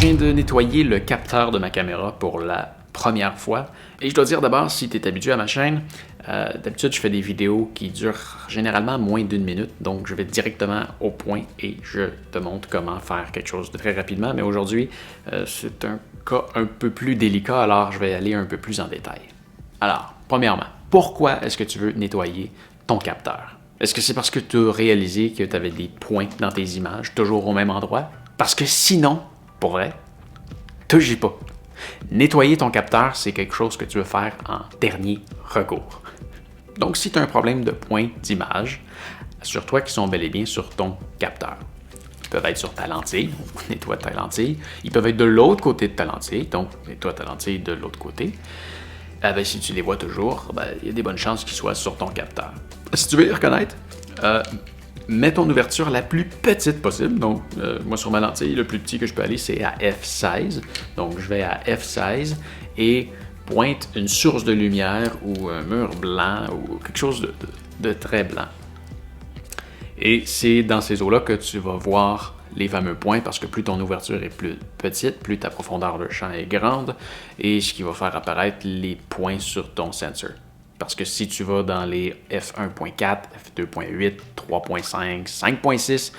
viens de nettoyer le capteur de ma caméra pour la première fois. Et je dois dire d'abord, si tu es habitué à ma chaîne, d'habitude je fais des vidéos qui durent généralement moins d'1 minute, donc je vais directement au point et je te montre comment faire quelque chose de très rapidement. Mais aujourd'hui, c'est un cas un peu plus délicat, alors je vais aller un peu plus en détail. Alors, premièrement, pourquoi est-ce que tu veux nettoyer ton capteur? Est-ce que c'est parce que tu as réalisé que tu avais des points dans tes images, toujours au même endroit? Parce que sinon, pour vrai, te gis pas. Nettoyer ton capteur, c'est quelque chose que tu veux faire en dernier recours. Donc, si tu as un problème de points d'image, assure-toi qu'ils sont bel et bien sur ton capteur. Ils peuvent être sur ta lentille, nettoie ta lentille. Ils peuvent être de l'autre côté de ta lentille, donc nettoie ta lentille de l'autre côté. Si tu les vois toujours, il y a des bonnes chances qu'ils soient sur ton capteur. Si tu veux les reconnaître, mets ton ouverture la plus petite possible. Donc, moi sur ma lentille, le plus petit que je peux aller, c'est à f16. Donc, je vais à f16 et pointe une source de lumière ou un mur blanc ou quelque chose de très blanc. Et c'est dans ces eaux-là que tu vas voir les fameux points, parce que plus ton ouverture est plus petite, plus ta profondeur de champ est grande, et ce qui va faire apparaître les points sur ton sensor. Parce que si tu vas dans les f1.4, f2.8, 3.5, 5.6,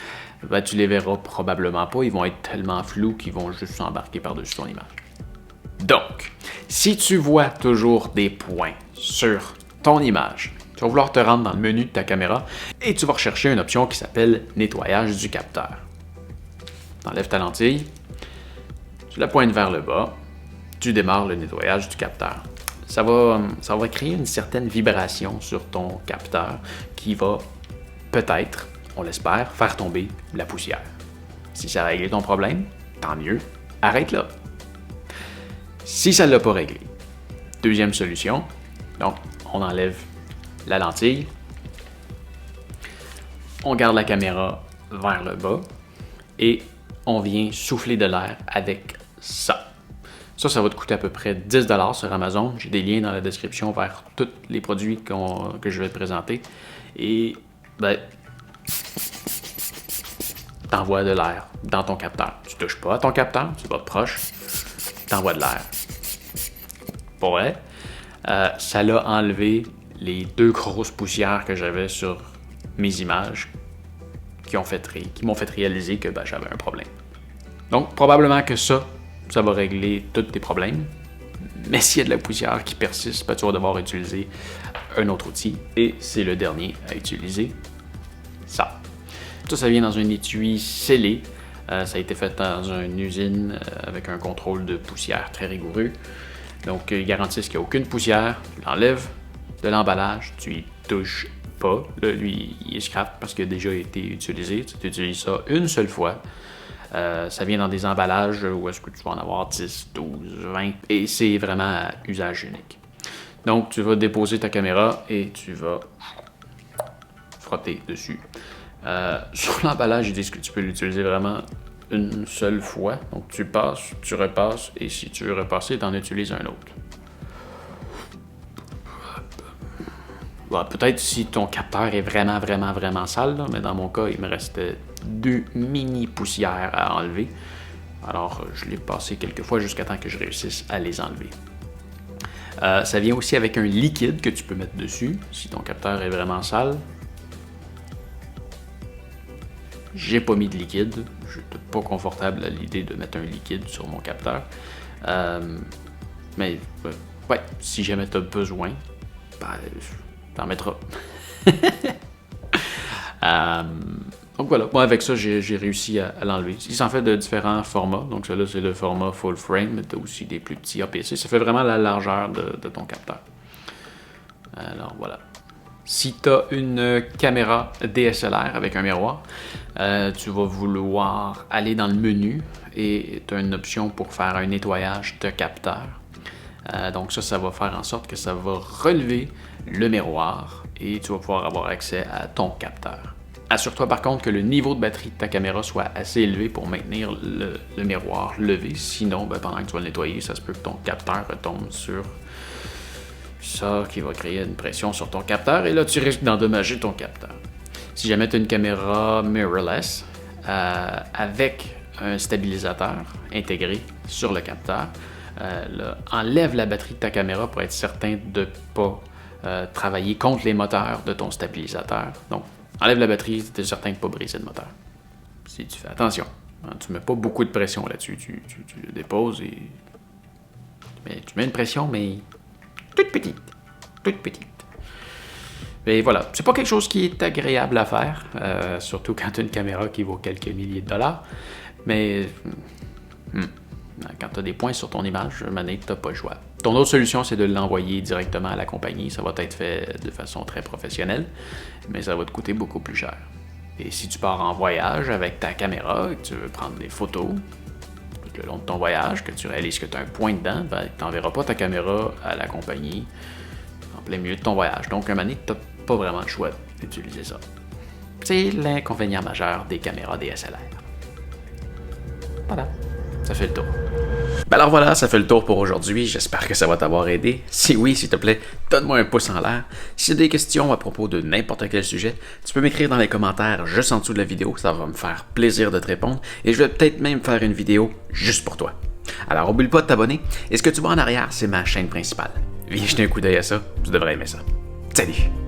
tu les verras probablement pas, ils vont être tellement flous qu'ils vont juste s'embarquer par-dessus ton image. Donc, si tu vois toujours des points sur ton image, tu vas vouloir te rendre dans le menu de ta caméra et tu vas rechercher une option qui s'appelle « Nettoyage du capteur ». Tu enlèves ta lentille, tu la pointes vers le bas, tu démarres le nettoyage du capteur. Ça va créer une certaine vibration sur ton capteur qui va peut-être, on l'espère, faire tomber la poussière. Si ça a réglé ton problème, tant mieux, arrête là. Si ça ne l'a pas réglé, deuxième solution, donc on enlève la lentille, on garde la caméra vers le bas et on vient souffler de l'air avec ça. Ça va te coûter à peu près 10$ sur Amazon. J'ai des liens dans la description vers tous les produits que je vais te présenter. Et t'envoies de l'air dans ton capteur. Tu touches pas à ton capteur, tu vas proche, t'envoies de l'air. Pour vrai, ça l'a enlevé les 2 grosses poussières que j'avais sur mes images qui m'ont fait réaliser que j'avais un problème. Donc, probablement que ça va régler tous tes problèmes. Mais s'il y a de la poussière qui persiste, tu vas devoir utiliser un autre outil. Et c'est le dernier à utiliser, ça. Ça vient dans un étui scellé. Ça a été fait dans une usine avec un contrôle de poussière très rigoureux. Donc, ils garantissent qu'il n'y a aucune poussière. Tu l'enlèves de l'emballage, tu y touches pas. Là, lui, il est scrap parce qu'il a déjà été utilisé. Tu utilises ça une seule fois. Ça vient dans des emballages où est-ce que tu vas en avoir 10, 12, 20. Et c'est vraiment à usage unique. Donc, tu vas déposer ta caméra et tu vas frotter dessus. Sur l'emballage, ils disent que tu peux l'utiliser vraiment une seule fois. Donc, tu passes, tu repasses, et si tu veux repasser, tu en utilises un autre. Peut-être si ton capteur est vraiment sale, là, mais dans mon cas, il me restait 2 mini poussières à enlever. Alors, je l'ai passé quelques fois jusqu'à temps que je réussisse à les enlever. Ça vient aussi avec un liquide que tu peux mettre dessus, si ton capteur est vraiment sale. J'ai pas mis de liquide, je n'étais pas confortable à l'idée de mettre un liquide sur mon capteur. Mais, si jamais tu as besoin, t'en mettras. Donc voilà, moi avec ça, j'ai réussi à l'enlever. Il s'en fait de différents formats. Donc celui-là, c'est le format full frame, mais tu as aussi des plus petits APC. Ça fait vraiment la largeur de ton capteur. Alors voilà. Si tu as une caméra DSLR avec un miroir, tu vas vouloir aller dans le menu et tu as une option pour faire un nettoyage de capteur. Donc ça va faire en sorte que ça va relever le miroir et tu vas pouvoir avoir accès à ton capteur. Assure-toi par contre que le niveau de batterie de ta caméra soit assez élevé pour maintenir le miroir levé. Sinon, pendant que tu vas le nettoyer, ça se peut que ton capteur retombe sur ça qui va créer une pression sur ton capteur et là, tu risques d'endommager ton capteur. Si jamais tu as une caméra mirrorless avec un stabilisateur intégré sur le capteur. Enlève la batterie de ta caméra pour être certain de ne pas travailler contre les moteurs de ton stabilisateur. Donc, enlève la batterie, tu es certain de ne pas briser le moteur. Si tu fais attention, hein, tu ne mets pas beaucoup de pression là-dessus. Tu le déposes et tu mets une pression, mais toute petite. Toute petite. Et voilà, c'est pas quelque chose qui est agréable à faire, surtout quand tu as une caméra qui vaut quelques milliers de dollars. Mais quand tu as des points sur ton image, tu n'as pas le choix. Ton autre solution, c'est de l'envoyer directement à la compagnie. Ça va être fait de façon très professionnelle, mais ça va te coûter beaucoup plus cher. Et si tu pars en voyage avec ta caméra, que tu veux prendre des photos tout le long de ton voyage, que tu réalises que tu as un point dedans, ben, tu n'enverras pas ta caméra à la compagnie en plein milieu de ton voyage. Donc, un moment donné, tu n'as pas vraiment le choix d'utiliser ça. C'est l'inconvénient majeur des caméras DSLR. Voilà, ça fait le tour. Ben alors voilà, ça fait le tour pour aujourd'hui. J'espère que ça va t'avoir aidé. Si oui, s'il te plaît, donne-moi un pouce en l'air. Si tu as des questions à propos de n'importe quel sujet, tu peux m'écrire dans les commentaires juste en dessous de la vidéo. Ça va me faire plaisir de te répondre. Et je vais peut-être même faire une vidéo juste pour toi. Alors, oublie pas de t'abonner. Et ce que tu vois en arrière, c'est ma chaîne principale. Viens jeter un coup d'œil à ça. Tu devrais aimer ça. Salut!